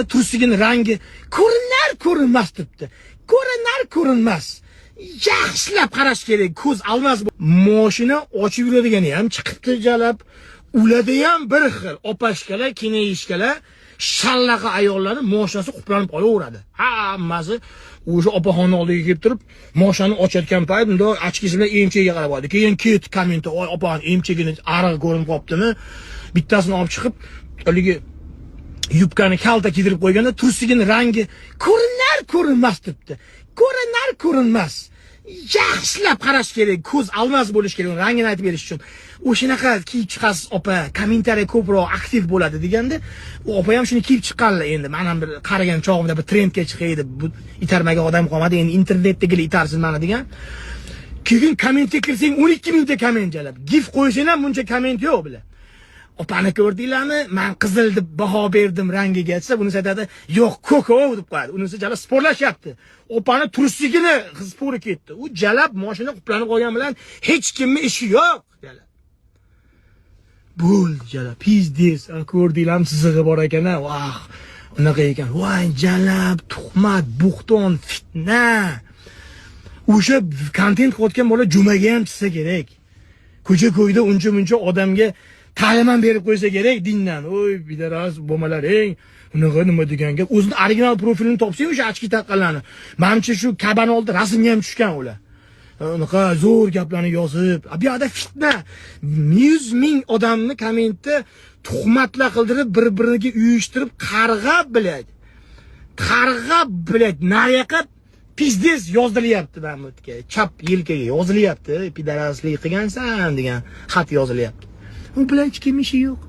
Tursigini rangi ko'rinar debdi. Ko'rinar. Yaxshilab qarash kerak. Ko'z almas mashina ochib yuradigani ham chiqibdi jalab. Uladi ham bir xil. Opashkalar, kineyishkalar, shallaqa ayollarni mashinasi quplanib qolaveradi. Hammasi o'sha opaxonni oldiga kelib turib, mashinani ochayotgan payt unda ochkisi bilan emchaga qarab oldi. Keyin ketdi kommentda, "Voy, opaxon emchagini arig'i ko'rinib qolibdimi?" Bittasini olib chiqib, haligi yubkani kalta kiydirib qo'yganda tursigini rangi ko'rinar debdi. Ko'rinar. Yaxshilab qarash kerak, ko'z almas bo'lish kerak, rangini aytib berish uchun. O'shanaqa kiyib chiqasiz, opa, kommentariy ko'proq aktiv bo'ladi deganda, u opa ham shuni kiyib chiqqanlar endi. Men ham bir qaragan chog'imda bir trendga chiqaydi. Bu itarmagan odam qolmadi, endi internetdagi itarsiz mana degan. Keyin kommentga kirsang 12 mingta komment jalab. Gif qo'ysang ham buncha komment yo'q bile. Opani ko'rdinglarmi? Men qizil deb baho berdim rangiga aytsa, bunisi aytadi, "Yo'q, ko'k-ov" deb qo'yadi. Unisi jalab sporlashyapti. Opani tursigini spori ketdi. U jalab mashina quplanib qolgan bilan hech kimning ishi yo'q, jalab. Bo'l jalab, pizdes, ko'rdinglarmi, sizig'i bor ekan-a? Vah, unaqa ekan. Voy, jalab, tuhmat, buxton, fitna. O'sha kontent qilayotgan bola jumaga ham chiqsa kerak. Ko'cha-ko'yda uncha-muncha odamga ta'lim ham berib qo'ysa kerak dindan. Oy, bidaras bo'lmalar, ey. Unaqa nima degan gap? O'zini original profilini topsang o'sha ochki taqqanlarni. Menimcha shu kabani oldi rasmga ham tushgan ular. Unaqa zo'r gaplarni yozib, bu yerda fitna. 100 ming odamni kommentda tuhmatlar qildirib, bir-biriga uyushtirib, qarg'a biladi. Nariyoqqa pizdes yozilyapti mana bu yerga. Chap yelkaga yozilyapti. Pidaraslik qilgansan degan xat yozilyapti. U bilan hech kim ishi yo'q.